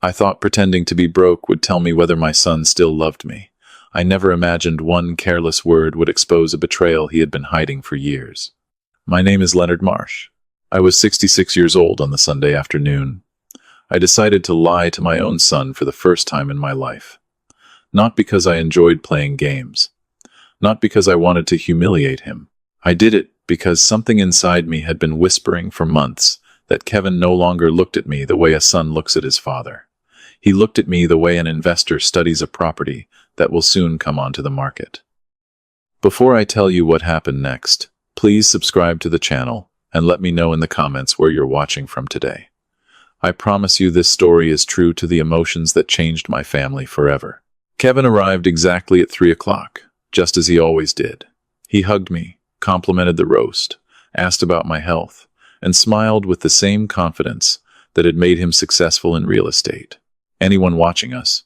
I thought pretending to be broke would tell me whether my son still loved me. I never imagined one careless word would expose a betrayal he had been hiding for years. My name is Leonard Marsh. I was 66 years old on the Sunday afternoon. I decided to lie to my own son for the first time in my life. Not because I enjoyed playing games. Not because I wanted to humiliate him. I did it because something inside me had been whispering for months that Kevin no longer looked at me the way a son looks at his father. He looked at me the way an investor studies a property that will soon come onto the market. Before I tell you what happened next, please subscribe to the channel and let me know in the comments where you're watching from today. I promise you this story is true to the emotions that changed my family forever. Kevin arrived exactly at 3 o'clock, just as he always did. He hugged me, complimented the roast, asked about my health, and smiled with the same confidence that had made him successful in real estate. Anyone watching us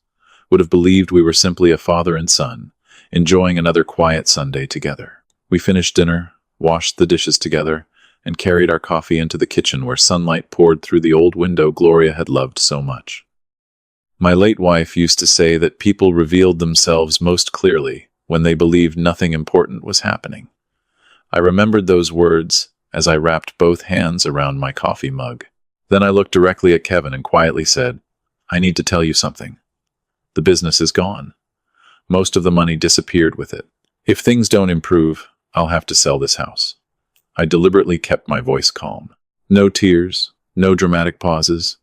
would have believed we were simply a father and son, enjoying another quiet Sunday together. We finished dinner, washed the dishes together, and carried our coffee into the kitchen where sunlight poured through the old window Gloria had loved so much. My late wife used to say that people revealed themselves most clearly when they believed nothing important was happening. I remembered those words as I wrapped both hands around my coffee mug. Then I looked directly at Kevin and quietly said, "I need to tell you something. The business is gone. Most of the money disappeared with it. If things don't improve, I'll have to sell this house." I deliberately kept my voice calm. No tears, no dramatic pauses,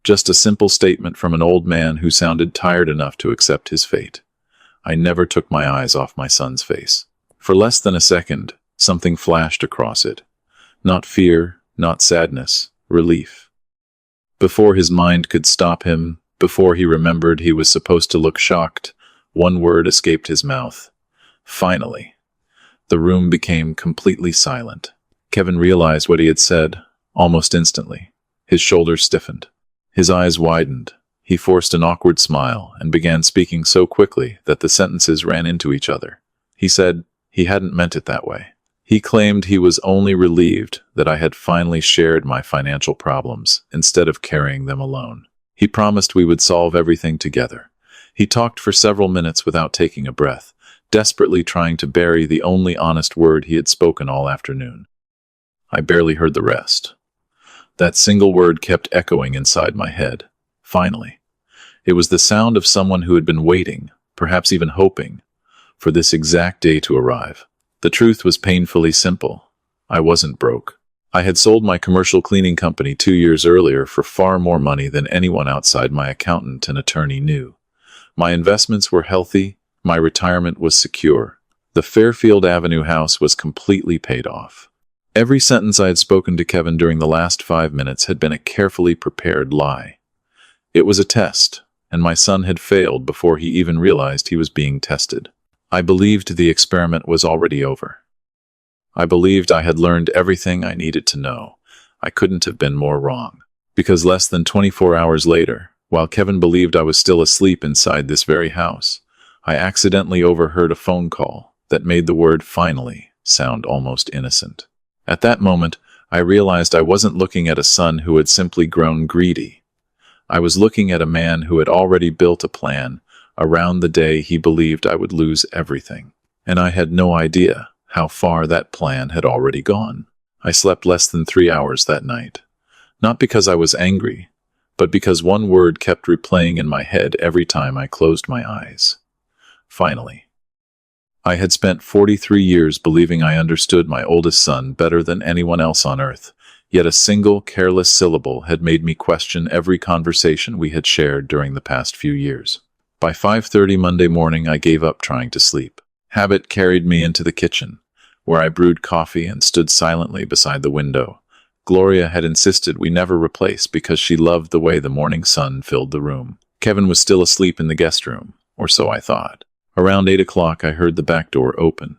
just a simple statement from an old man who sounded tired enough to accept his fate. I never took my eyes off my son's face. For less than a second, something flashed across it. Not fear, not sadness, relief. Before his mind could stop him, before he remembered he was supposed to look shocked, one word escaped his mouth. Finally. The room became completely silent. Kevin realized what he had said, almost instantly. His shoulders stiffened. His eyes widened. He forced an awkward smile and began speaking so quickly that the sentences ran into each other. He said he hadn't meant it that way. He claimed he was only relieved that I had finally shared my financial problems instead of carrying them alone. He promised we would solve everything together. He talked for several minutes without taking a breath, desperately trying to bury the only honest word he had spoken all afternoon. I barely heard the rest. That single word kept echoing inside my head. Finally. It was the sound of someone who had been waiting, perhaps even hoping, for this exact day to arrive. The truth was painfully simple. I wasn't broke. I had sold my commercial cleaning company 2 years earlier for far more money than anyone outside my accountant and attorney knew. My investments were healthy. My retirement was secure. The Fairfield Avenue house was completely paid off. Every sentence I had spoken to Kevin during the last 5 minutes had been a carefully prepared lie. It was a test, and my son had failed before he even realized he was being tested. I believed the experiment was already over. I believed I had learned everything I needed to know. I couldn't have been more wrong. Because less than 24 hours later, while Kevin believed I was still asleep inside this very house, I accidentally overheard a phone call that made the word "finally" sound almost innocent. At that moment, I realized I wasn't looking at a son who had simply grown greedy. I was looking at a man who had already built a plan around the day he believed I would lose everything. And I had no idea how far that plan had already gone. I slept less than 3 hours that night. Not because I was angry, but because one word kept replaying in my head every time I closed my eyes. Finally. I had spent 43 years believing I understood my oldest son better than anyone else on earth, yet a single careless syllable had made me question every conversation we had shared during the past few years. By 5:30 Monday morning, I gave up trying to sleep. Habit carried me into the kitchen, where I brewed coffee and stood silently beside the window. Gloria had insisted we never replace because she loved the way the morning sun filled the room. Kevin was still asleep in the guest room, or so I thought. Around 8 o'clock, I heard the back door open.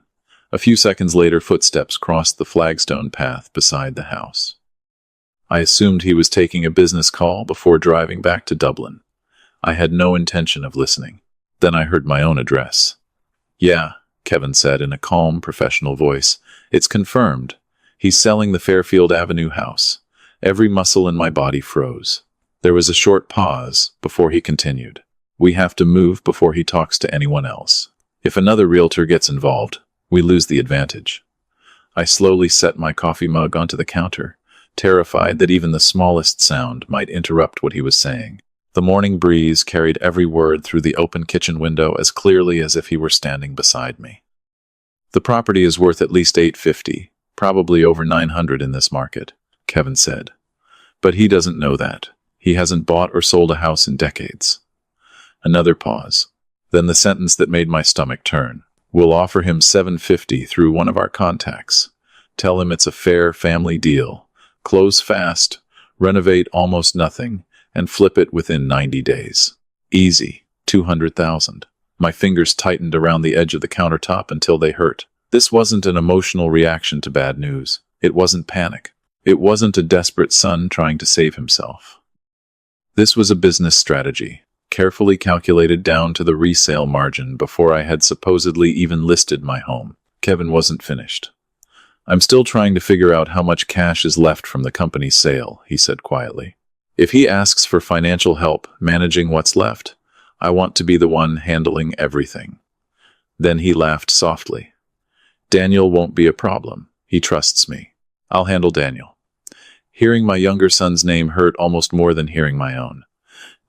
A few seconds later, footsteps crossed the flagstone path beside the house. I assumed he was taking a business call before driving back to Dublin. I had no intention of listening. Then I heard my own address. "Yeah," Kevin said in a calm, professional voice. "It's confirmed. He's selling the Fairfield Avenue house." Every muscle in my body froze. There was a short pause before he continued. We have to move before he talks to anyone else. If another realtor gets involved, we lose the advantage. I slowly set my coffee mug onto the counter, terrified that even the smallest sound might interrupt what he was saying. The morning breeze carried every word through the open kitchen window as clearly as if he were standing beside me. The property is worth at least $850, probably over $900 in this market, Kevin said. But he doesn't know that. He hasn't bought or sold a house in decades. Another pause. Then the sentence that made my stomach turn. We'll offer him $750 through one of our contacts. Tell him it's a fair family deal. Close fast, renovate almost nothing, and flip it within 90 days. Easy. $200,000. My fingers tightened around the edge of the countertop until they hurt. This wasn't an emotional reaction to bad news. It wasn't panic. It wasn't a desperate son trying to save himself. This was a business strategy, carefully calculated down to the resale margin before I had supposedly even listed my home. Kevin wasn't finished. I'm still trying to figure out how much cash is left from the company's sale, he said quietly. If he asks for financial help managing what's left, I want to be the one handling everything. Then he laughed softly. Daniel won't be a problem. He trusts me. I'll handle Daniel. Hearing my younger son's name hurt almost more than hearing my own.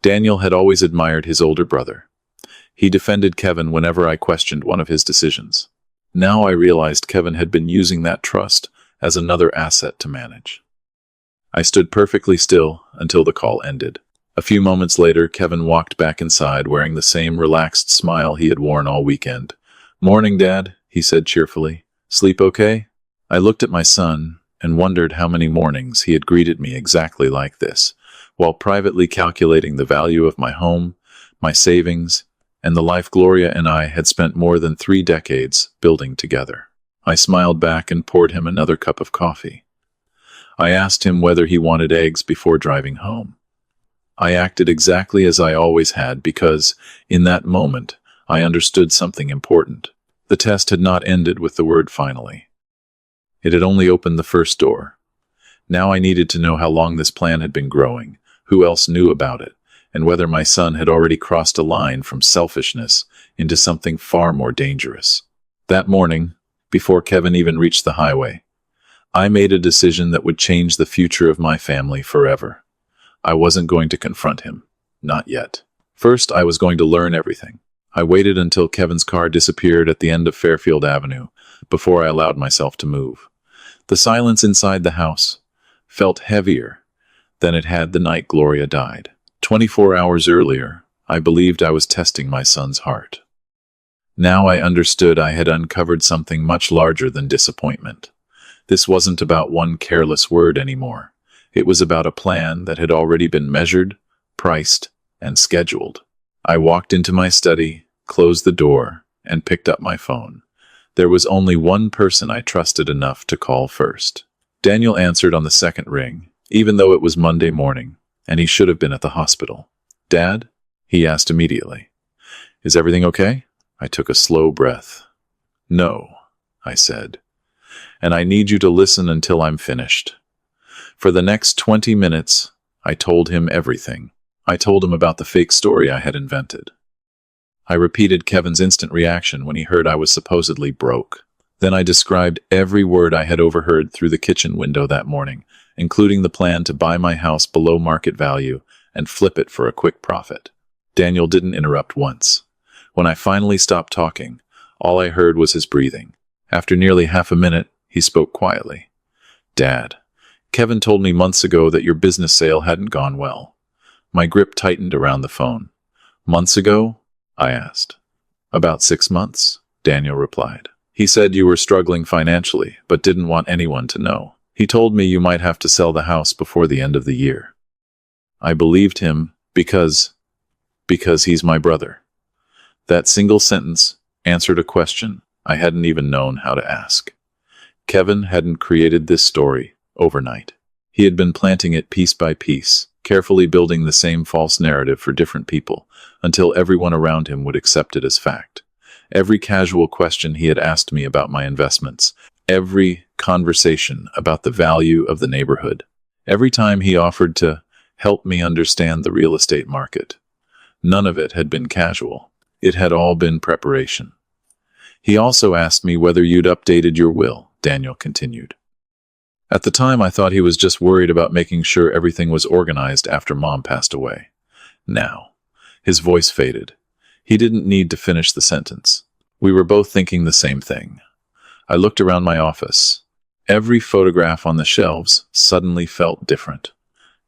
Daniel had always admired his older brother. He defended Kevin whenever I questioned one of his decisions. Now I realized Kevin had been using that trust as another asset to manage. I stood perfectly still until the call ended. A few moments later, Kevin walked back inside wearing the same relaxed smile he had worn all weekend. Morning, Dad, he said cheerfully. Sleep okay? I looked at my son and wondered how many mornings he had greeted me exactly like this, while privately calculating the value of my home, my savings, and the life Gloria and I had spent more than 3 decades building together. I smiled back and poured him another cup of coffee. I asked him whether he wanted eggs before driving home. I acted exactly as I always had because, in that moment, I understood something important. The test had not ended with the word finally. It had only opened the first door. Now I needed to know how long this plan had been growing, who else knew about it, and whether my son had already crossed a line from selfishness into something far more dangerous. That morning, before Kevin even reached the highway, I made a decision that would change the future of my family forever. I wasn't going to confront him. Not yet. First, I was going to learn everything. I waited until Kevin's car disappeared at the end of Fairfield Avenue before I allowed myself to move. The silence inside the house felt heavier than it had the night Gloria died. 24 hours earlier, I believed I was testing my son's heart. Now I understood I had uncovered something much larger than disappointment. This wasn't about one careless word anymore. It was about a plan that had already been measured, priced, and scheduled. I walked into my study, closed the door, and picked up my phone. There was only one person I trusted enough to call first. Daniel answered on the second ring, even though it was Monday morning, and he should have been at the hospital. Dad? He asked immediately. Is everything okay? I took a slow breath. No, I said. And I need you to listen until I'm finished. For the next 20 minutes, I told him everything. I told him about the fake story I had invented. I repeated Kevin's instant reaction when he heard I was supposedly broke. Then I described every word I had overheard through the kitchen window that morning, including the plan to buy my house below market value and flip it for a quick profit. Daniel didn't interrupt once. When I finally stopped talking, all I heard was his breathing. After nearly half a minute, he spoke quietly. Dad, Kevin told me months ago that your business sale hadn't gone well. My grip tightened around the phone. Months ago? I asked. About 6 months, Daniel replied. He said you were struggling financially, but didn't want anyone to know. He told me you might have to sell the house before the end of the year. I believed him because he's my brother. That single sentence answered a question I hadn't even known how to ask. Kevin hadn't created this story overnight. He had been planting it piece by piece, carefully building the same false narrative for different people, until everyone around him would accept it as fact. Every casual question he had asked me about my investments, every conversation about the value of the neighborhood, every time he offered to helped me understand the real estate market. None of it had been casual. It had all been preparation. He also asked me whether you'd updated your will, Daniel continued. At the time, I thought he was just worried about making sure everything was organized after Mom passed away. Now, his voice faded. He didn't need to finish the sentence. We were both thinking the same thing. I looked around my office. Every photograph on the shelves suddenly felt different.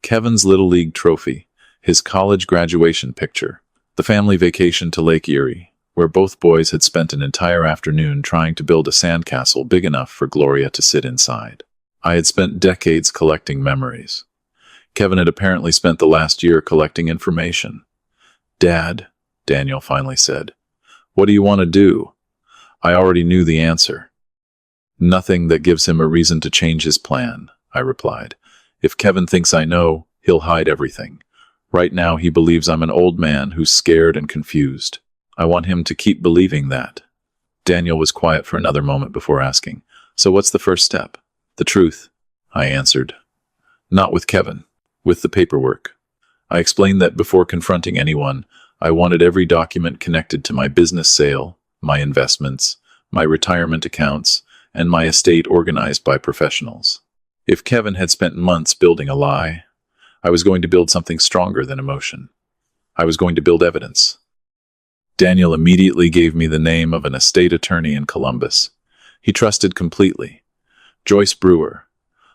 Kevin's Little League trophy, his college graduation picture, the family vacation to Lake Erie, where both boys had spent an entire afternoon trying to build a sandcastle big enough for Gloria to sit inside. I had spent decades collecting memories. Kevin had apparently spent the last year collecting information. "Dad," Daniel finally said, "what do you want to do?" I already knew the answer. "Nothing that gives him a reason to change his plan," I replied. "If Kevin thinks I know, he'll hide everything. Right now he believes I'm an old man who's scared and confused. I want him to keep believing that." Daniel was quiet for another moment before asking, "So what's the first step?" "The truth," I answered. "Not with Kevin, with the paperwork." I explained that before confronting anyone, I wanted every document connected to my business sale, my investments, my retirement accounts, and my estate organized by professionals. If Kevin had spent months building a lie, I was going to build something stronger than emotion. I was going to build evidence. Daniel immediately gave me the name of an estate attorney in Columbus. He trusted completely. Joyce Brewer,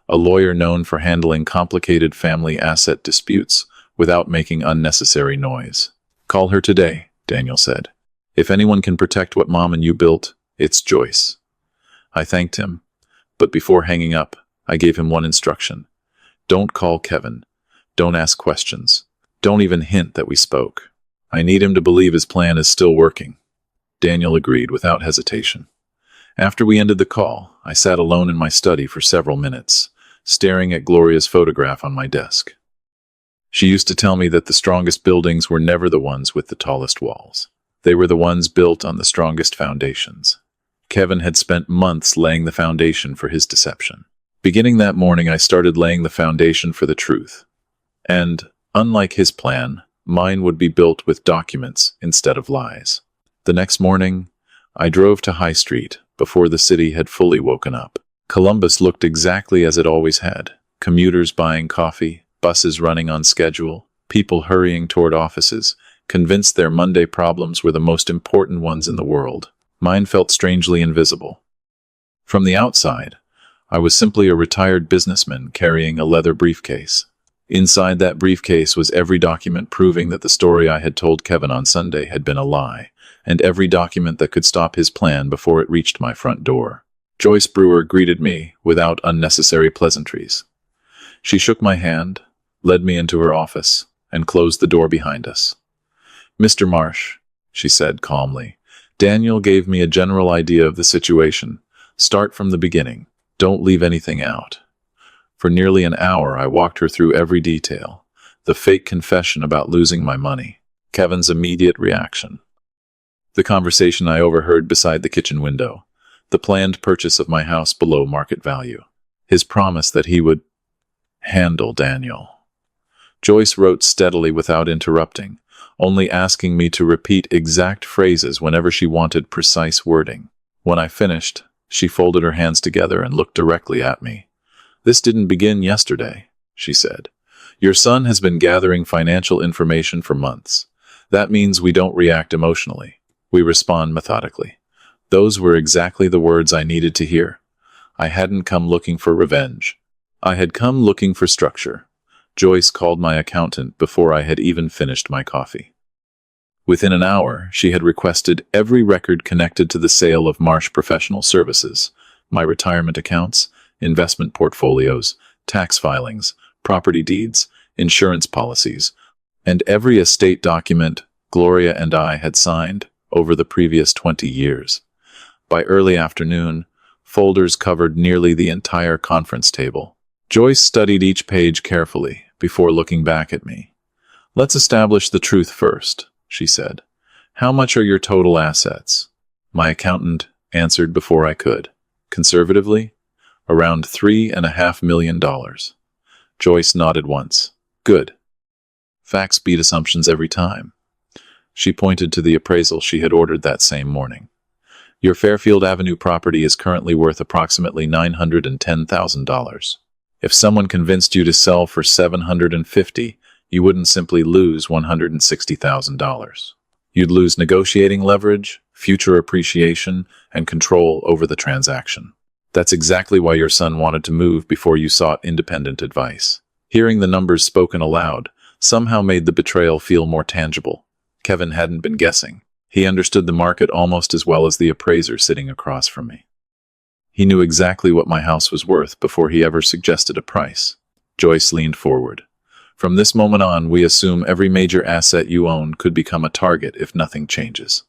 a lawyer known for handling complicated family asset disputes without making unnecessary noise. "Call her today," Daniel said. "If anyone can protect what Mom and you built, it's Joyce." I thanked him, but before hanging up, I gave him one instruction. "Don't call Kevin. Don't ask questions. Don't even hint that we spoke. I need him to believe his plan is still working." Daniel agreed without hesitation. After we ended the call, I sat alone in my study for several minutes, staring at Gloria's photograph on my desk. She used to tell me that the strongest buildings were never the ones with the tallest walls. They were the ones built on the strongest foundations. Kevin had spent months laying the foundation for his deception. Beginning that morning, I started laying the foundation for the truth. And, unlike his plan, mine would be built with documents instead of lies. The next morning, I drove to High Street before the city had fully woken up. Columbus looked exactly as it always had. Commuters buying coffee, buses running on schedule, people hurrying toward offices, convinced their Monday problems were the most important ones in the world. Mine felt strangely invisible. From the outside, I was simply a retired businessman carrying a leather briefcase. Inside that briefcase was every document proving that the story I had told Kevin on Sunday had been a lie, and every document that could stop his plan before it reached my front door. Joyce Brewer greeted me without unnecessary pleasantries. She shook my hand, led me into her office, and closed the door behind us. "Mr. Marsh," she said calmly, "Daniel gave me a general idea of the situation. Start from the beginning. Don't leave anything out." For nearly an hour, I walked her through every detail. The fake confession about losing my money, Kevin's immediate reaction, the conversation I overheard beside the kitchen window, the planned purchase of my house below market value, his promise that he would handle Daniel. Joyce wrote steadily without interrupting, only asking me to repeat exact phrases whenever she wanted precise wording. When I finished, she folded her hands together and looked directly at me. "This didn't begin yesterday," she said. "Your son has been gathering financial information for months. That means we don't react emotionally. We respond methodically." Those were exactly the words I needed to hear. I hadn't come looking for revenge. I had come looking for structure. Joyce called my accountant before I had even finished my coffee. Within an hour, she had requested every record connected to the sale of Marsh Professional Services, my retirement accounts, investment portfolios, tax filings, property deeds, insurance policies, and every estate document Gloria and I had signed over the previous 20 years. By early afternoon, folders covered nearly the entire conference table. Joyce studied each page carefully before looking back at me. "Let's establish the truth first," she said. "How much are your total assets?" My accountant answered before I could. Conservatively, around $3.5 million. Joyce nodded once. "Good. Facts beat assumptions every time. She pointed to the appraisal she had ordered that same morning. Your Fairfield Avenue property is currently worth approximately $910,000. If someone convinced you to sell for $750,000, you wouldn't simply lose $160,000. You'd lose negotiating leverage, future appreciation, and control over the transaction. That's exactly why your son wanted to move before you sought independent advice. Hearing the numbers spoken aloud somehow made the betrayal feel more tangible. Kevin hadn't been guessing. He understood the market almost as well as the appraiser sitting across from me. He knew exactly what my house was worth before he ever suggested a price. Joyce leaned forward. From this moment on, we assume every major asset you own could become a target if nothing changes.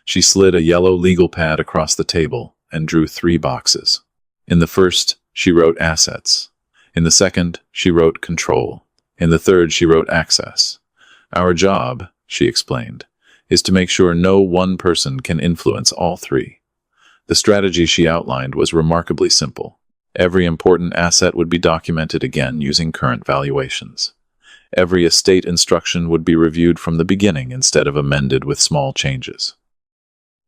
She slid a yellow legal pad across the table and drew 3 boxes. In the first, she wrote assets. In the second, she wrote control. In the third, she wrote access. Our job, she explained, is to make sure no one person can influence all 3. The strategy she outlined was remarkably simple. Every important asset would be documented again using current valuations. Every estate instruction would be reviewed from the beginning instead of amended with small changes.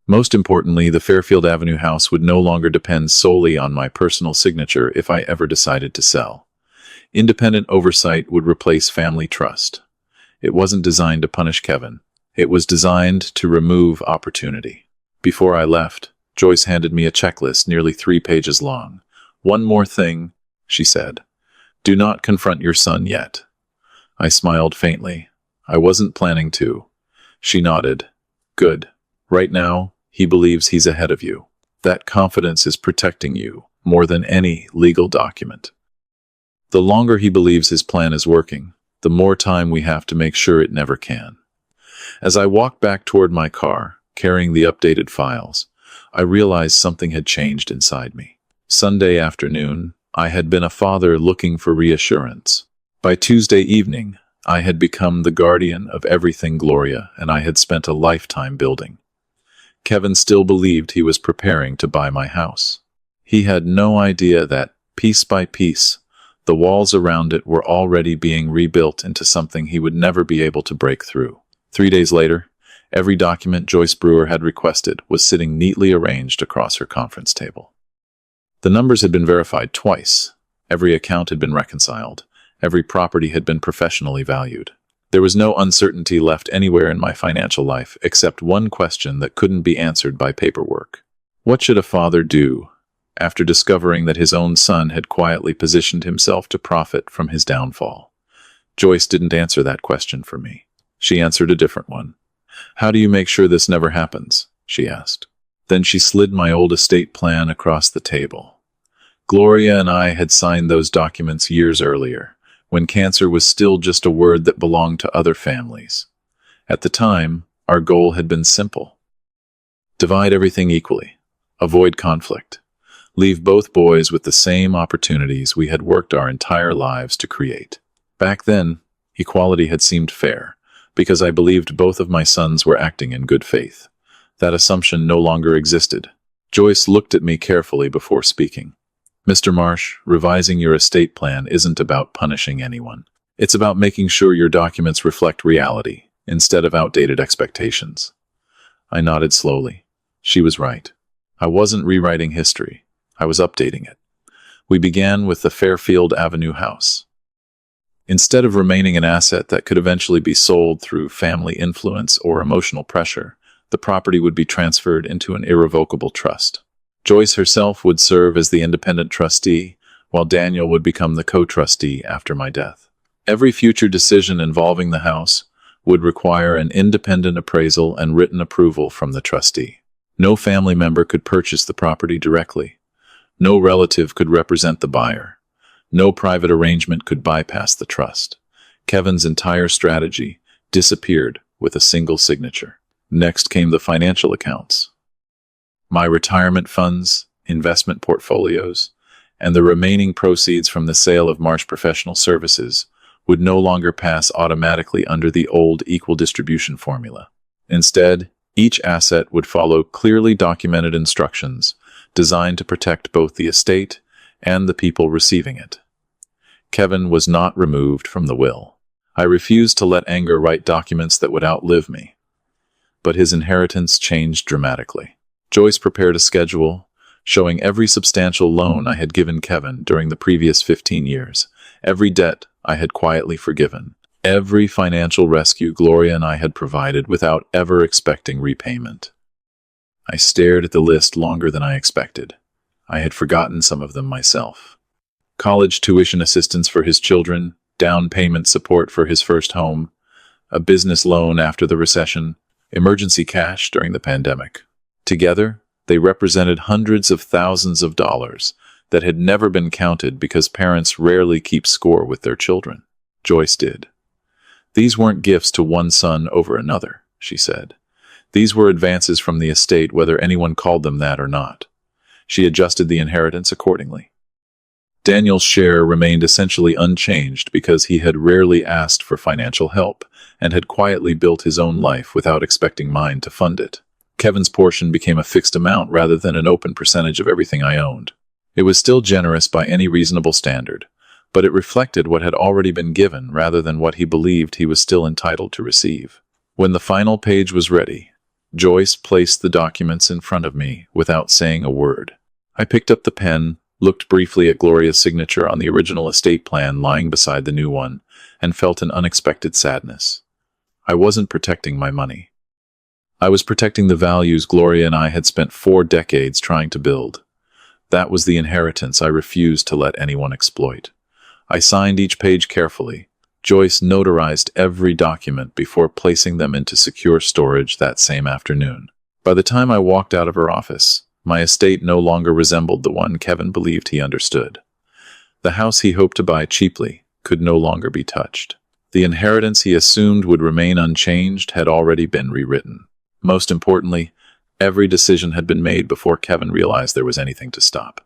Most importantly, the Fairfield Avenue house would no longer depend solely on my personal signature if I ever decided to sell. Independent oversight would replace family trust. It wasn't designed to punish Kevin. It was designed to remove opportunity. Before I left, Joyce handed me a checklist nearly 3 pages long. "One more thing," she said. "Do not confront your son yet." I smiled faintly. I wasn't planning to. She nodded. "Good. Right now, he believes he's ahead of you. That confidence is protecting you more than any legal document. The longer he believes his plan is working, the more time we have to make sure it never can." As I walked back toward my car, carrying the updated files, I realized something had changed inside me. Sunday afternoon, I had been a father looking for reassurance. By Tuesday evening, I had become the guardian of everything Gloria and I had spent a lifetime building. Kevin still believed he was preparing to buy my house. He had no idea that, piece by piece, the walls around it were already being rebuilt into something he would never be able to break through. 3 days later, every document Joyce Brewer had requested was sitting neatly arranged across her conference table. The numbers had been verified twice. Every account had been reconciled. Every property had been professionally valued. There was no uncertainty left anywhere in my financial life except one question that couldn't be answered by paperwork. What should a father do after discovering that his own son had quietly positioned himself to profit from his downfall? Joyce didn't answer that question for me. She answered a different one. "How do you make sure this never happens?" she asked. Then she slid my old estate plan across the table. Gloria and I had signed those documents years earlier, when cancer was still just a word that belonged to other families. At the time, our goal had been simple. Divide everything equally. Avoid conflict. Leave both boys with the same opportunities we had worked our entire lives to create. Back then, equality had seemed fair, because I believed both of my sons were acting in good faith. That assumption no longer existed. Joyce looked at me carefully before speaking. "Mr. Marsh, revising your estate plan isn't about punishing anyone. It's about making sure your documents reflect reality, instead of outdated expectations." I nodded slowly. She was right. I wasn't rewriting history. I was updating it. We began with the Fairfield Avenue house. Instead of remaining an asset that could eventually be sold through family influence or emotional pressure, the property would be transferred into an irrevocable trust. Joyce herself would serve as the independent trustee, while Daniel would become the co-trustee after my death. Every future decision involving the house would require an independent appraisal and written approval from the trustee. No family member could purchase the property directly. No relative could represent the buyer. No private arrangement could bypass the trust. Kevin's entire strategy disappeared with a single signature. Next came the financial accounts. My retirement funds, investment portfolios, and the remaining proceeds from the sale of Marsh Professional Services would no longer pass automatically under the old equal distribution formula. Instead, each asset would follow clearly documented instructions designed to protect both the estate and the people receiving it. Kevin was not removed from the will. I refused to let anger write documents that would outlive me. But his inheritance changed dramatically. Joyce prepared a schedule showing every substantial loan I had given Kevin during the previous 15 years, every debt I had quietly forgiven, every financial rescue Gloria and I had provided without ever expecting repayment. I stared at the list longer than I expected. I had forgotten some of them myself. College tuition assistance for his children, down payment support for his first home, a business loan after the recession, emergency cash during the pandemic. Together, they represented hundreds of thousands of dollars that had never been counted because parents rarely keep score with their children. Joyce did. These weren't gifts to one son over another, she said. These were advances from the estate, whether anyone called them that or not. She adjusted the inheritance accordingly. Daniel's share remained essentially unchanged because he had rarely asked for financial help and had quietly built his own life without expecting mine to fund it. Kevin's portion became a fixed amount rather than an open percentage of everything I owned. It was still generous by any reasonable standard, but it reflected what had already been given rather than what he believed he was still entitled to receive. When the final page was ready, Joyce placed the documents in front of me without saying a word. I picked up the pen, looked briefly at Gloria's signature on the original estate plan lying beside the new one, and felt an unexpected sadness. I wasn't protecting my money. I was protecting the values Gloria and I had spent 4 decades trying to build. That was the inheritance I refused to let anyone exploit. I signed each page carefully. Joyce notarized every document before placing them into secure storage that same afternoon. By the time I walked out of her office, my estate no longer resembled the one Kevin believed he understood. The house he hoped to buy cheaply could no longer be touched. The inheritance he assumed would remain unchanged had already been rewritten. Most importantly, every decision had been made before Kevin realized there was anything to stop.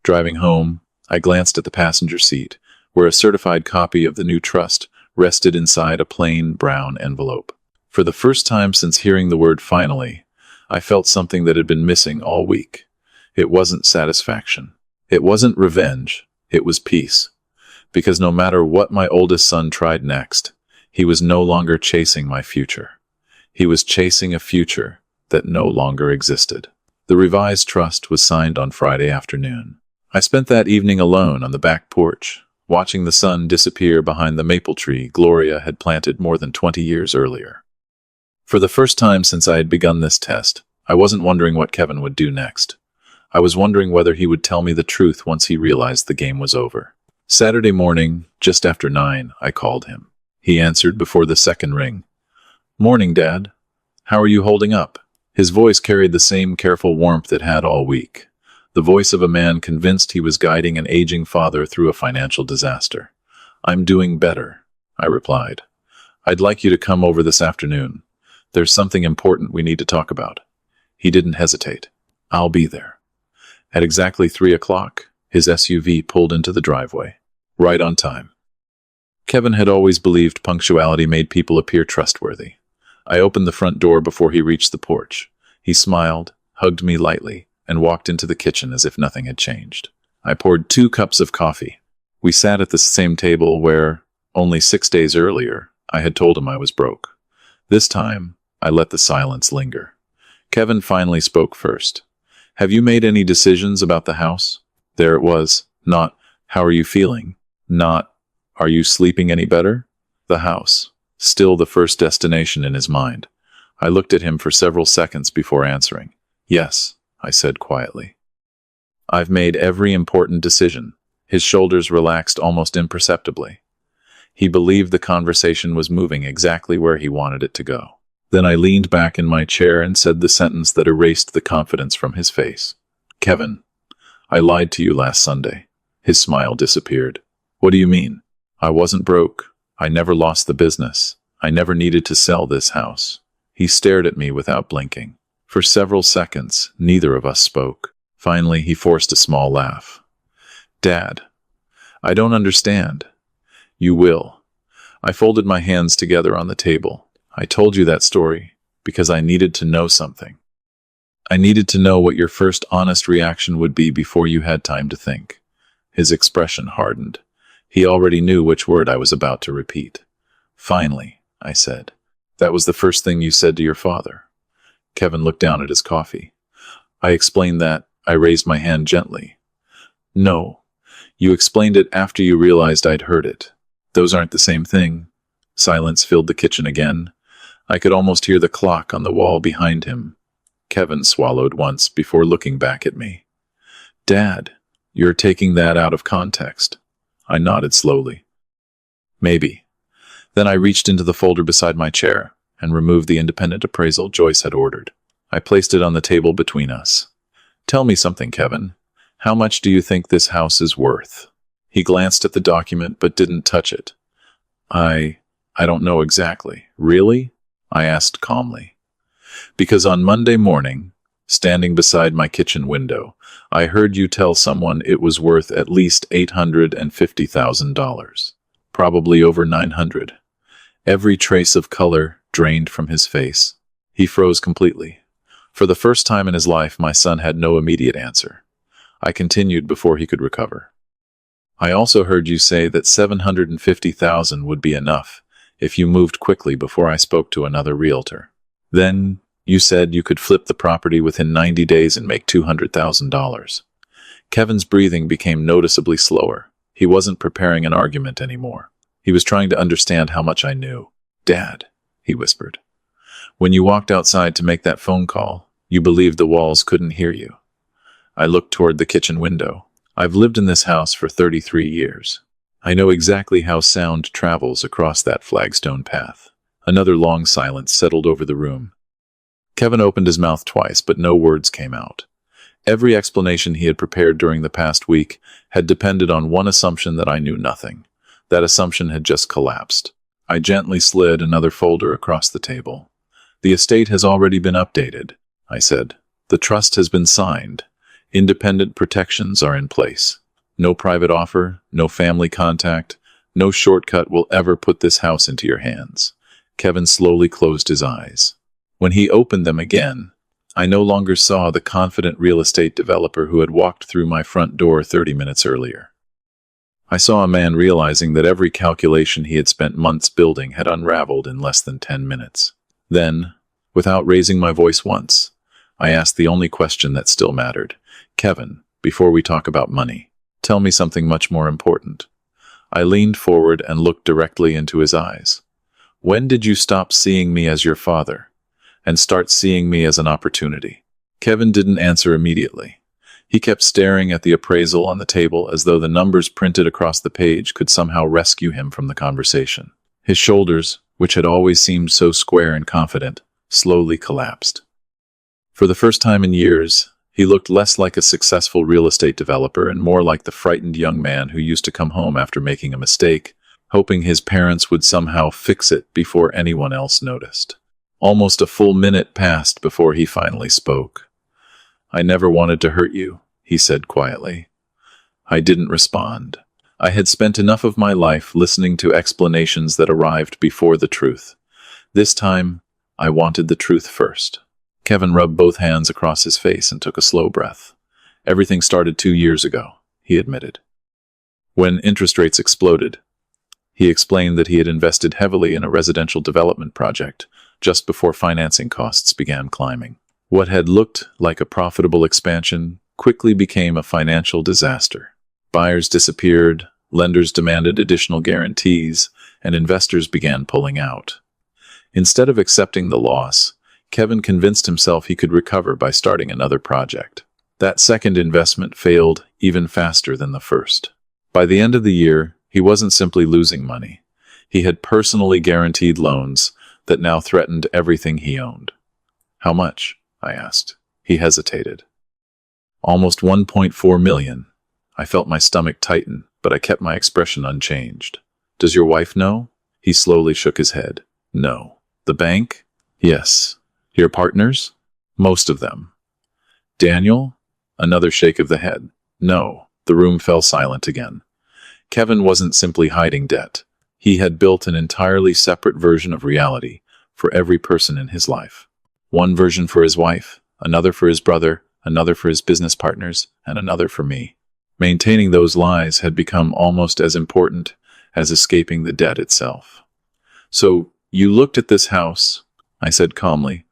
Driving home, I glanced at the passenger seat, where a certified copy of the new trust rested inside a plain brown envelope. For the first time since hearing the word finally, I felt something that had been missing all week. It wasn't satisfaction. It wasn't revenge. It was peace. Because no matter what my oldest son tried next, he was no longer chasing my future. He was chasing a future that no longer existed. The revised trust was signed on Friday afternoon. I spent that evening alone on the back porch, watching the sun disappear behind the maple tree Gloria had planted more than 20 years earlier. For the first time since I had begun this test, I wasn't wondering what Kevin would do next. I was wondering whether he would tell me the truth once he realized the game was over. Saturday morning, just after 9, I called him. He answered before the second ring. "Morning, Dad. How are you holding up?" His voice carried the same careful warmth it had all week. The voice of a man convinced he was guiding an aging father through a financial disaster. "I'm doing better," I replied. "I'd like you to come over this afternoon. There's something important we need to talk about." He didn't hesitate. "I'll be there." At exactly 3 o'clock, his SUV pulled into the driveway. Right on time. Kevin had always believed punctuality made people appear trustworthy. I opened the front door before he reached the porch. He smiled, hugged me lightly, and walked into the kitchen as if nothing had changed. I poured 2 cups of coffee. We sat at the same table where, only 6 days earlier, I had told him I was broke. This time, I let the silence linger. Kevin finally spoke first. "Have you made any decisions about the house?" There it was. Not, "How are you feeling?" Not, "Are you sleeping any better?" The house. Still the first destination in his mind. I looked at him for several seconds before answering. "Yes," I said quietly. "I've made every important decision." His shoulders relaxed almost imperceptibly. He believed the conversation was moving exactly where he wanted it to go. Then I leaned back in my chair and said the sentence that erased the confidence from his face. "Kevin, I lied to you last Sunday." His smile disappeared. "What do you mean?" "I wasn't broke. I never lost the business. I never needed to sell this house." He stared at me without blinking. For several seconds, neither of us spoke. Finally, he forced a small laugh. "Dad, I don't understand." "You will." I folded my hands together on the table. "I told you that story because I needed to know something. I needed to know what your first honest reaction would be before you had time to think." His expression hardened. He already knew which word I was about to repeat. Finally, I said. That was the first thing you said to your father. Kevin looked down at his coffee. I explained that. I raised my hand gently. No, you explained it after you realized I'd heard it. Those aren't the same thing. Silence filled the kitchen again. I could almost hear the clock on the wall behind him. Kevin swallowed once before looking back at me. Dad, you're taking that out of context. I nodded slowly. Maybe. Then I reached into the folder beside my chair and removed the independent appraisal Joyce had ordered. I placed it on the table between us. Tell me something, Kevin. How much do you think this house is worth? He glanced at the document but didn't touch it. I don't know exactly. Really? I asked calmly. Because on Monday morning, standing beside my kitchen window, I heard you tell someone it was worth at least $850,000. Probably over 900. Every trace of color drained from his face. He froze completely. For the first time in his life, my son had no immediate answer. I continued before he could recover. I also heard you say that $750,000 would be enough if you moved quickly before I spoke to another realtor. Then you said you could flip the property within 90 days and make $200,000. Kevin's breathing became noticeably slower. He wasn't preparing an argument anymore. He was trying to understand how much I knew. Dad, he whispered. When you walked outside to make that phone call, you believed the walls couldn't hear you. I looked toward the kitchen window. I've lived in this house for 33 years. I know exactly how sound travels across that flagstone path. Another long silence settled over the room. Kevin opened his mouth twice, but no words came out. Every explanation he had prepared during the past week had depended on one assumption that I knew nothing. That assumption had just collapsed. I gently slid another folder across the table. The estate has already been updated, I said. The trust has been signed. Independent protections are in place. No private offer, no family contact, no shortcut will ever put this house into your hands. Kevin slowly closed his eyes. When he opened them again, I no longer saw the confident real estate developer who had walked through my front door 30 minutes earlier. I saw a man realizing that every calculation he had spent months building had unraveled in less than 10 minutes. Then, without raising my voice once, I asked the only question that still mattered. Kevin, before we talk about money, tell me something much more important. I leaned forward and looked directly into his eyes. When did you stop seeing me as your father and start seeing me as an opportunity? Kevin didn't answer immediately. He kept staring at the appraisal on the table as though the numbers printed across the page could somehow rescue him from the conversation. His shoulders, which had always seemed so square and confident, slowly collapsed. For the first time in years, he looked less like a successful real estate developer and more like the frightened young man who used to come home after making a mistake, hoping his parents would somehow fix it before anyone else noticed. Almost a full minute passed before he finally spoke. I never wanted to hurt you, he said quietly. I didn't respond. I had spent enough of my life listening to explanations that arrived before the truth. This time, I wanted the truth first. Kevin rubbed both hands across his face and took a slow breath. Everything started 2 years ago, he admitted. When interest rates exploded, he explained that he had invested heavily in a residential development project just before financing costs began climbing. What had looked like a profitable expansion quickly became a financial disaster. Buyers disappeared, lenders demanded additional guarantees, and investors began pulling out. Instead of accepting the loss, Kevin convinced himself he could recover by starting another project. That second investment failed even faster than the first. By the end of the year, he wasn't simply losing money. He had personally guaranteed loans that now threatened everything he owned. How much? I asked. He hesitated. Almost 1.4 million. I felt my stomach tighten, but I kept my expression unchanged. Does your wife know? He slowly shook his head. No. The bank? Yes. Your partners? Most of them. Daniel? Another shake of the head. No. The room fell silent again. Kevin wasn't simply hiding debt. He had built an entirely separate version of reality for every person in his life. One version for his wife, another for his brother, another for his business partners, and another for me. Maintaining those lies had become almost as important as escaping the debt itself. "So, you looked at this house," I said calmly,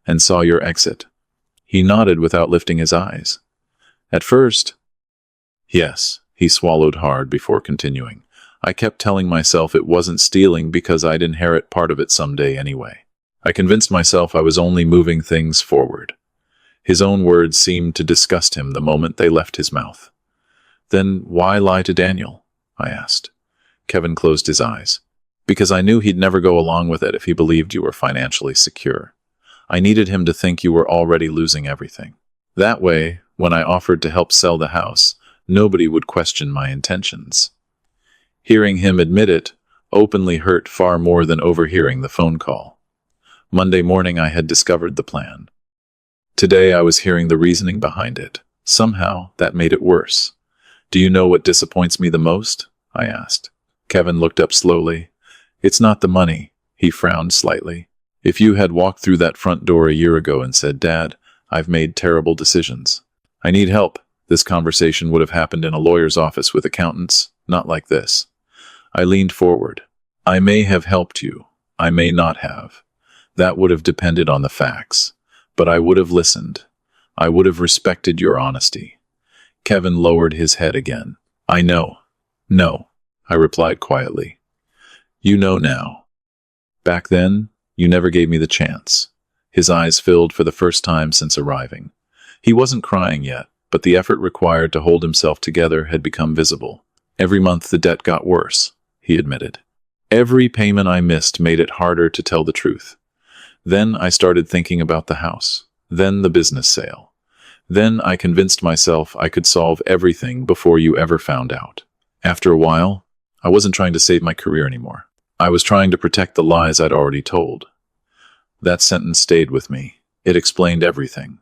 "and saw your exit." He nodded without lifting his eyes. "At first, yes," he swallowed hard before continuing. "I kept telling myself it wasn't stealing because I'd inherit part of it someday anyway. I convinced myself I was only moving things forward." His own words seemed to disgust him the moment they left his mouth. "Then why lie to Daniel?" I asked. Kevin closed his eyes. "Because I knew he'd never go along with it if he believed you were financially secure. I needed him to think you were already losing everything. That way, when I offered to help sell the house, nobody would question my intentions." Hearing him admit it openly hurt far more than overhearing the phone call. Monday morning I had discovered the plan. Today I was hearing the reasoning behind it. Somehow, that made it worse. "Do you know what disappoints me the most?" I asked. Kevin looked up slowly. "It's not the money." He frowned slightly. "If you had walked through that front door a year ago and said, 'Dad, I've made terrible decisions. I need help,' this conversation would have happened in a lawyer's office with accountants, not like this." I leaned forward. "I may have helped you. I may not have. That would have depended on the facts. But I would have listened. I would have respected your honesty." Kevin lowered his head again. "I know." "No," I replied quietly. "You know now. Back then, you never gave me the chance." His eyes filled for the first time since arriving. He wasn't crying yet, but the effort required to hold himself together had become visible. "Every month the debt got worse," he admitted. "Every payment I missed made it harder to tell the truth. Then I started thinking about the house. Then the business sale. Then I convinced myself I could solve everything before you ever found out. After a while, I wasn't trying to save my career anymore. I was trying to protect the lies I'd already told." That sentence stayed with me. It explained everything.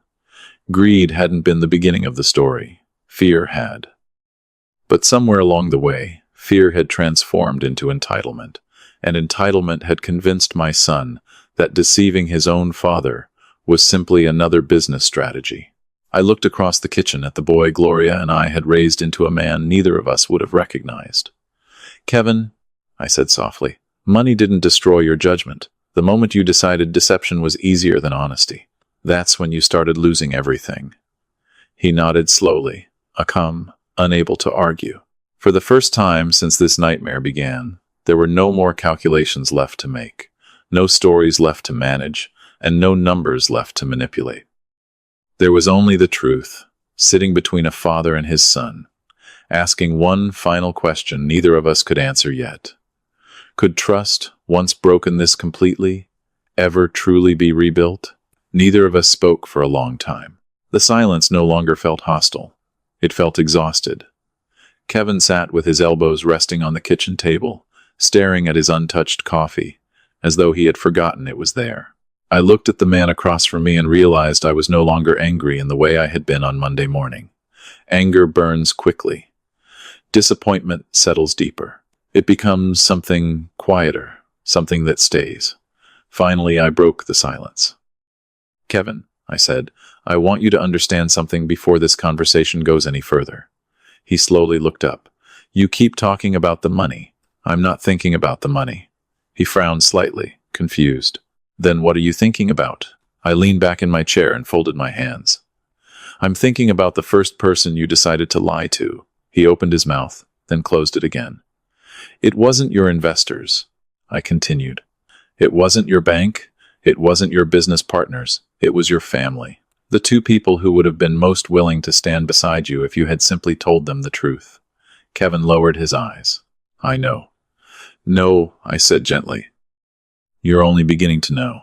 Greed hadn't been the beginning of the story. Fear had. But somewhere along the way, fear had transformed into entitlement, and entitlement had convinced my son that deceiving his own father was simply another business strategy. I looked across the kitchen at the boy Gloria and I had raised into a man neither of us would have recognized. "Kevin," I said softly, "money didn't destroy your judgment. The moment you decided deception was easier than honesty, that's when you started losing everything." He nodded slowly, unable to argue. For the first time since this nightmare began, there were no more calculations left to make, no stories left to manage, and no numbers left to manipulate. There was only the truth, sitting between a father and his son, asking one final question neither of us could answer yet. Could trust, once broken this completely, ever truly be rebuilt? Neither of us spoke for a long time. The silence no longer felt hostile. It felt exhausted. Kevin sat with his elbows resting on the kitchen table, staring at his untouched coffee, as though he had forgotten it was there. I looked at the man across from me and realized I was no longer angry in the way I had been on Monday morning. Anger burns quickly. Disappointment settles deeper. It becomes something quieter, something that stays. Finally, I broke the silence. "Kevin," I said, "I want you to understand something before this conversation goes any further." He slowly looked up. "You keep talking about the money. I'm not thinking about the money." He frowned slightly, confused. "Then what are you thinking about?" I leaned back in my chair and folded my hands. "I'm thinking about the first person you decided to lie to." He opened his mouth, then closed it again. "It wasn't your investors," I continued. "It wasn't your bank. It wasn't your business partners. It was your family. The two people who would have been most willing to stand beside you if you had simply told them the truth." Kevin lowered his eyes. "I know." "No," I said gently. "You're only beginning to know."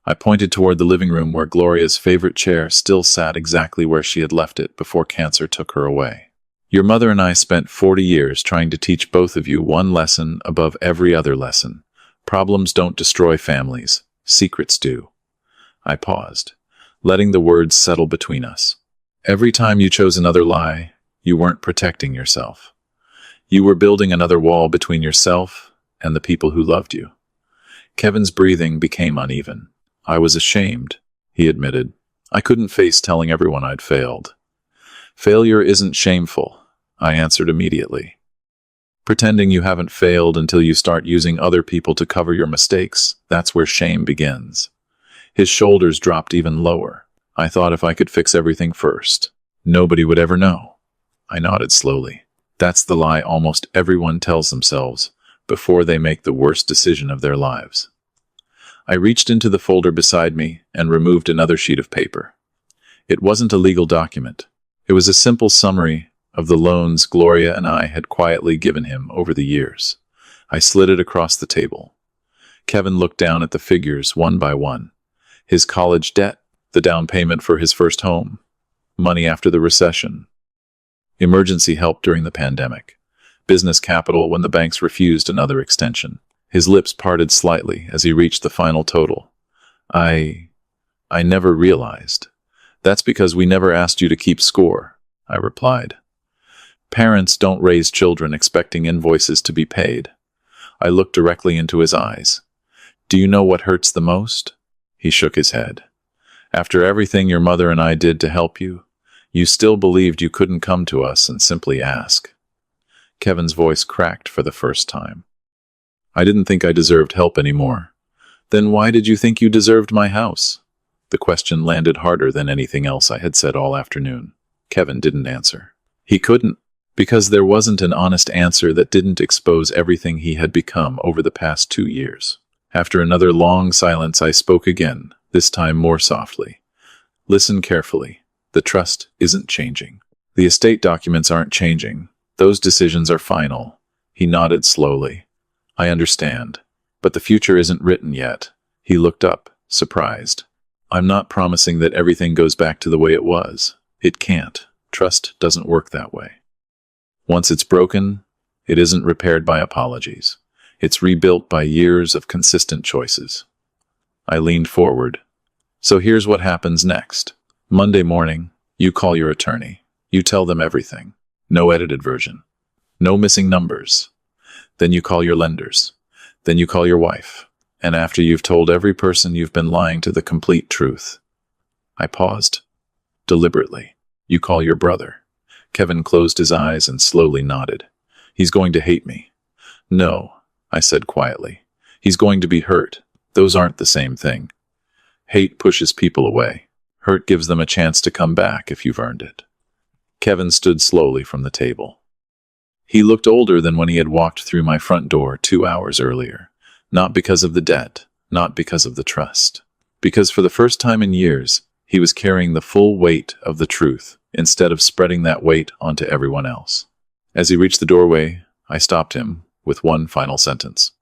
I pointed toward the living room where Gloria's favorite chair still sat exactly where she had left it before cancer took her away. "Your mother and I spent 40 years trying to teach both of you one lesson above every other lesson. Problems don't destroy families. Secrets do." I paused, letting the words settle between us. "Every time you chose another lie, you weren't protecting yourself. You were building another wall between yourself and the people who loved you." Kevin's breathing became uneven. "I was ashamed," he admitted. "I couldn't face telling everyone I'd failed." "Failure isn't shameful," I answered immediately. Pretending you haven't failed until you start using other people to cover your mistakes, that's where shame begins. His shoulders dropped even lower. I thought if I could fix everything first, nobody would ever know. I nodded slowly. That's the lie almost everyone tells themselves before they make the worst decision of their lives. I reached into the folder beside me and removed another sheet of paper. It wasn't a legal document. It was a simple summary of the loans Gloria and I had quietly given him over the years. I slid it across the table. Kevin looked down at the figures one by one. His college debt, the down payment for his first home, money after the recession, emergency help during the pandemic, business capital when the banks refused another extension. His lips parted slightly as he reached the final total. I never realized. That's because we never asked you to keep score, I replied. Parents don't raise children expecting invoices to be paid. I looked directly into his eyes. Do you know what hurts the most? He shook his head. After everything your mother and I did to help you, you still believed you couldn't come to us and simply ask. Kevin's voice cracked for the first time. I didn't think I deserved help anymore. Then why did you think you deserved my house? The question landed harder than anything else I had said all afternoon. Kevin didn't answer. He couldn't, because there wasn't an honest answer that didn't expose everything he had become over the past 2 years. After another long silence, I spoke again, this time more softly. Listen carefully. The trust isn't changing. The estate documents aren't changing. Those decisions are final. He nodded slowly. I understand. But the future isn't written yet. He looked up, surprised. I'm not promising that everything goes back to the way it was. It can't. Trust doesn't work that way. Once it's broken, it isn't repaired by apologies. It's rebuilt by years of consistent choices. I leaned forward. So here's what happens next. Monday morning, you call your attorney. You tell them everything. No edited version. No missing numbers. Then you call your lenders. Then you call your wife. And after you've told every person you've been lying to the complete truth. I paused. Deliberately. You call your brother. Kevin closed his eyes and slowly nodded. He's going to hate me. No, I said quietly. He's going to be hurt. Those aren't the same thing. Hate pushes people away. Hurt gives them a chance to come back if you've earned it. Kevin stood slowly from the table. He looked older than when he had walked through my front door 2 hours earlier. Not because of the debt, not because of the trust. Because for the first time in years, he was carrying the full weight of the truth instead of spreading that weight onto everyone else. As he reached the doorway, I stopped him with one final sentence.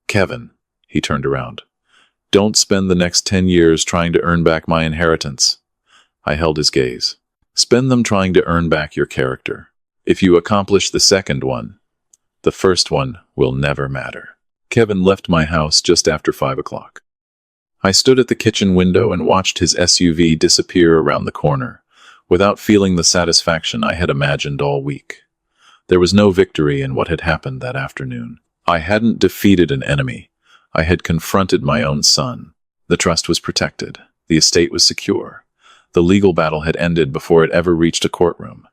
Kevin, he turned around. Don't spend the next 10 years trying to earn back my inheritance. I held his gaze. Spend them trying to earn back your character. If you accomplish the second one, the first one will never matter. Kevin left my house just after 5 o'clock. I stood at the kitchen window and watched his SUV disappear around the corner, without feeling the satisfaction I had imagined all week. There was no victory in what had happened that afternoon. I hadn't defeated an enemy. I had confronted my own son. The trust was protected. The estate was secure. The legal battle had ended before it ever reached a courtroom.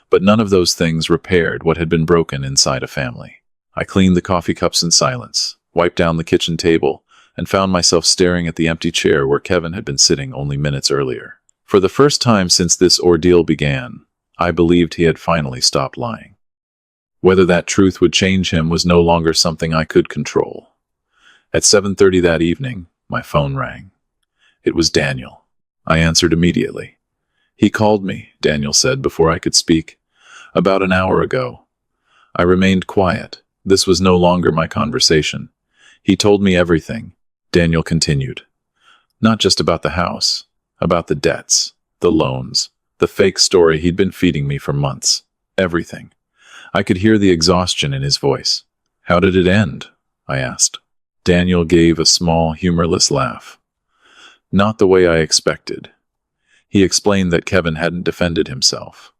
But none of those things repaired what had been broken inside a family. I cleaned the coffee cups in silence, wiped down the kitchen table, and found myself staring at the empty chair where Kevin had been sitting only minutes earlier. For the first time since this ordeal began, I believed he had finally stopped lying. Whether that truth would change him was no longer something I could control. At 7:30 that evening, my phone rang. It was Daniel. I answered immediately. He called me, Daniel said before I could speak. About an hour ago. I remained quiet. This was no longer my conversation. He told me everything, Daniel continued. Not just about the house, about the debts, the loans, the fake story he'd been feeding me for months. Everything. I could hear the exhaustion in his voice. How did it end? I asked. Daniel gave a small, humorless laugh. Not the way I expected. He explained that Kevin hadn't defended himself.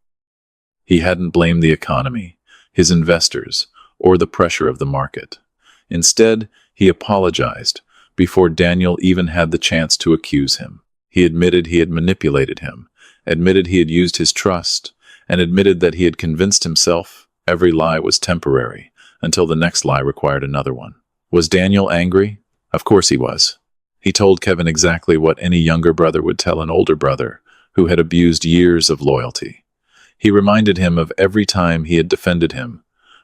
He hadn't blamed the economy, his investors, or the pressure of the market. Instead, he apologized before Daniel even had the chance to accuse him. He admitted he had manipulated him, admitted he had used his trust, and admitted that he had convinced himself every lie was temporary, until the next lie required another one. Was Daniel angry? Of course he was. He told Kevin exactly what any younger brother would tell an older brother who had abused years of loyalty. He reminded him of every time he had defended him,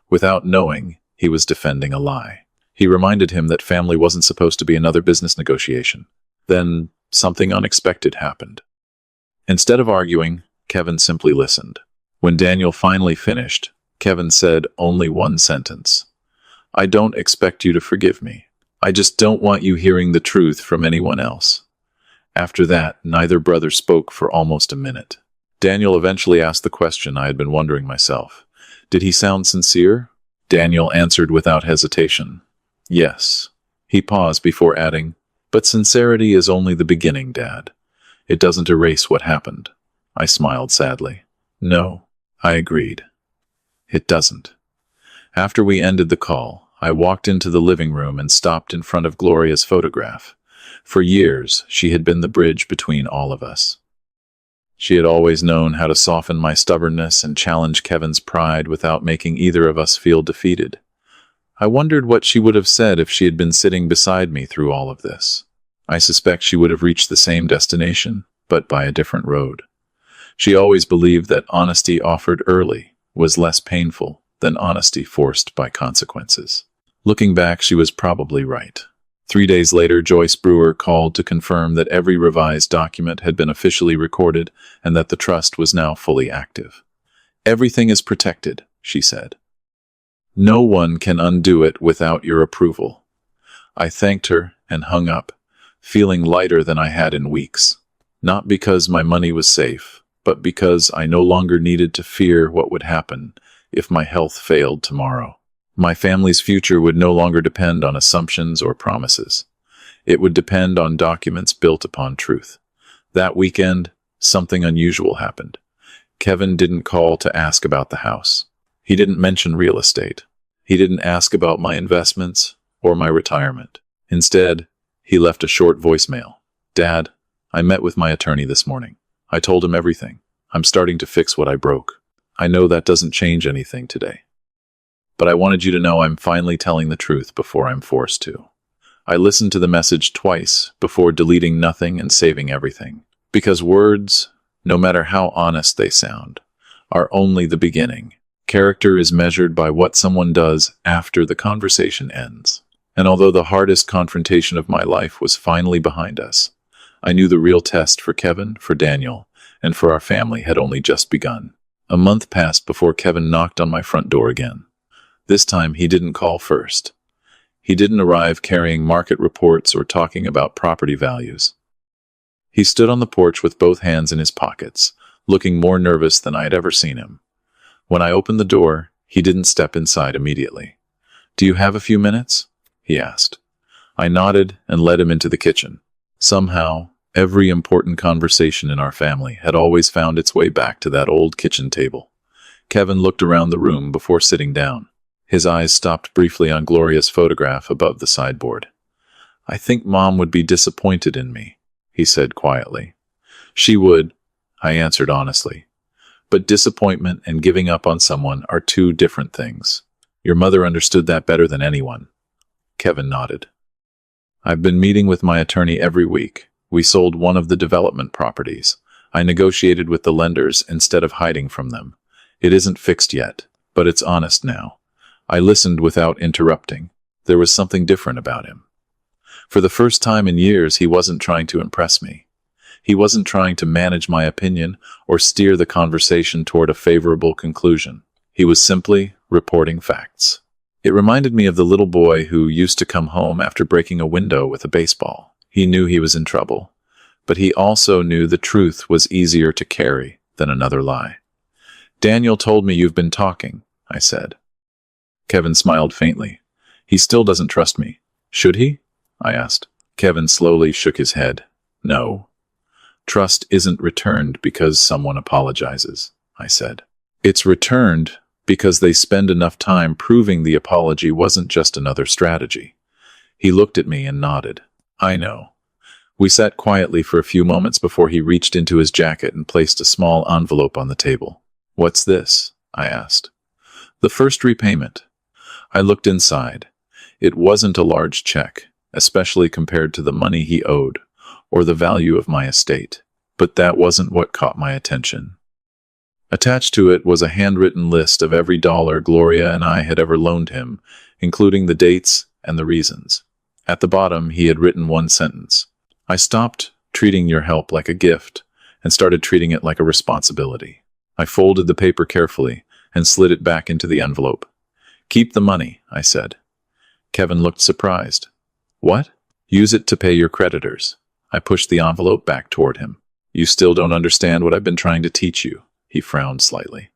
without knowing he was defending a lie. He reminded him that family wasn't supposed to be another business negotiation. Then something unexpected happened. Instead of arguing, Kevin simply listened. When Daniel finally finished, Kevin said only one sentence. "I don't expect you to forgive me. I just don't want you hearing the truth from anyone else." After that, neither brother spoke for almost a minute. Daniel eventually asked the question I had been wondering myself. Did he sound sincere? Daniel answered without hesitation. Yes. He paused before adding, "But sincerity is only the beginning, Dad. It doesn't erase what happened." I smiled sadly. "No," I agreed. "It doesn't." After we ended the call, I walked into the living room and stopped in front of Gloria's photograph. For years, she had been the bridge between all of us. She had always known how to soften my stubbornness and challenge Kevin's pride without making either of us feel defeated. I wondered what she would have said if she had been sitting beside me through all of this. I suspect she would have reached the same destination, but by a different road. She always believed that honesty offered early was less painful than honesty forced by consequences. Looking back, she was probably right. 3 days later, Joyce Brewer called to confirm that every revised document had been officially recorded and that the trust was now fully active. "Everything is protected," she said. "No one can undo it without your approval." I thanked her and hung up, feeling lighter than I had in weeks. Not because my money was safe, but because I no longer needed to fear what would happen if my health failed tomorrow. My family's future would no longer depend on assumptions or promises. It would depend on documents built upon truth. That weekend, something unusual happened. Kevin didn't call to ask about the house. He didn't mention real estate. He didn't ask about my investments or my retirement. Instead, he left a short voicemail. "Dad, I met with my attorney this morning. I told him everything. I'm starting to fix what I broke. I know that doesn't change anything today. But I wanted you to know I'm finally telling the truth before I'm forced to." I listened to the message twice before deleting nothing and saving everything. Because words, no matter how honest they sound, are only the beginning. Character is measured by what someone does after the conversation ends. And although the hardest confrontation of my life was finally behind us, I knew the real test for Kevin, for Daniel, and for our family had only just begun. A month passed before Kevin knocked on my front door again. This time, he didn't call first. He didn't arrive carrying market reports or talking about property values. He stood on the porch with both hands in his pockets, looking more nervous than I had ever seen him. When I opened the door, he didn't step inside immediately. "Do you have a few minutes?" he asked. I nodded and led him into the kitchen. Somehow, every important conversation in our family had always found its way back to that old kitchen table. Kevin looked around the room before sitting down. His eyes stopped briefly on Gloria's photograph above the sideboard. "I think Mom would be disappointed in me," he said quietly. "She would," I answered honestly. "But disappointment and giving up on someone are two different things. Your mother understood that better than anyone." Kevin nodded. "I've been meeting with my attorney every week. We sold one of the development properties. I negotiated with the lenders instead of hiding from them. It isn't fixed yet, but it's honest now." I listened without interrupting. There was something different about him. For the first time in years, he wasn't trying to impress me. He wasn't trying to manage my opinion or steer the conversation toward a favorable conclusion. He was simply reporting facts. It reminded me of the little boy who used to come home after breaking a window with a baseball. He knew he was in trouble, but he also knew the truth was easier to carry than another lie. "Daniel told me you've been talking," I said. Kevin smiled faintly. "He still doesn't trust me. Should he?" I asked. Kevin slowly shook his head. "No. Trust isn't returned because someone apologizes," I said. It's returned because they spend enough time proving the apology wasn't just another strategy. He looked at me and nodded. "I know." We sat quietly for a few moments before he reached into his jacket and placed a small envelope on the table. "What's this?" I asked. "The first repayment. I looked inside. It wasn't a large check, especially compared to the money he owed, or the value of my estate. But that wasn't what caught my attention. Attached to it was a handwritten list of every dollar Gloria and I had ever loaned him, including the dates and the reasons. At the bottom, he had written one sentence: "I stopped treating your help like a gift and started treating it like a responsibility." I folded the paper carefully and slid it back into the envelope. "Keep the money," I said. Kevin looked surprised. "What?" "Use it to pay your creditors." I pushed the envelope back toward him. "You still don't understand what I've been trying to teach you." He frowned slightly.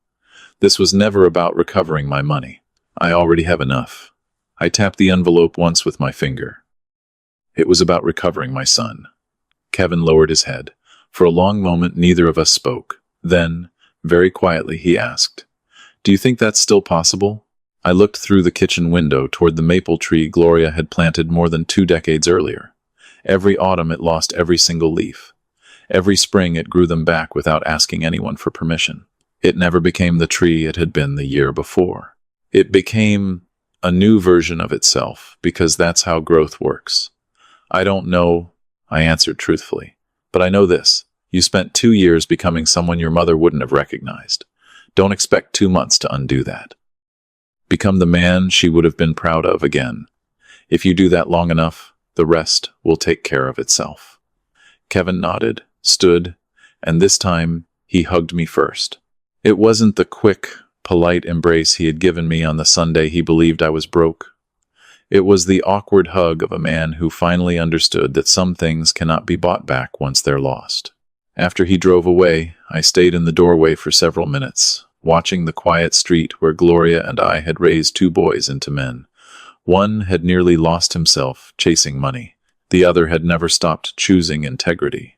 "This was never about recovering my money. I already have enough." I tapped the envelope once with my finger. It was about recovering my son. Kevin lowered his head. For a long moment, neither of us spoke. Then, very quietly, he asked, "Do you think that's still possible?" I looked through the kitchen window toward the maple tree Gloria had planted more than 2 decades earlier. Every autumn it lost every single leaf. Every spring it grew them back without asking anyone for permission. It never became the tree it had been the year before. It became a new version of itself, because that's how growth works. "I don't know," I answered truthfully, "but I know this. You spent 2 years becoming someone your mother wouldn't have recognized. Don't expect 2 months to undo that. Become the man she would have been proud of again. If you do that long enough, the rest will take care of itself." Kevin nodded, stood, and this time he hugged me first. It wasn't the quick, polite embrace he had given me on the Sunday he believed I was broke. It was the awkward hug of a man who finally understood that some things cannot be bought back once they're lost. After he drove away, I stayed in the doorway for several minutes, watching the quiet street where Gloria and I had raised 2 boys into men. One had nearly lost himself chasing money. The other had never stopped choosing integrity.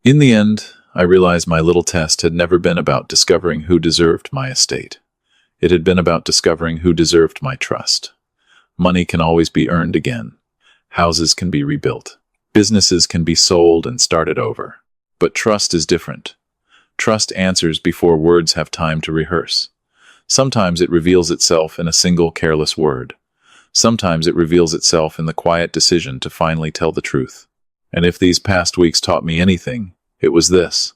In the end, I realized my little test had never been about discovering who deserved my estate. It had been about discovering who deserved my trust. Money can always be earned again. Houses can be rebuilt. Businesses can be sold and started over. But trust is different. Trust answers before words have time to rehearse. Sometimes it reveals itself in a single careless word. Sometimes it reveals itself in the quiet decision to finally tell the truth. And if these past weeks taught me anything, it was this: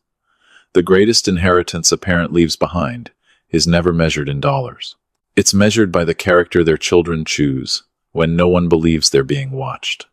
the greatest inheritance a parent leaves behind is never measured in dollars. It's measured by the character their children choose when no one believes they're being watched.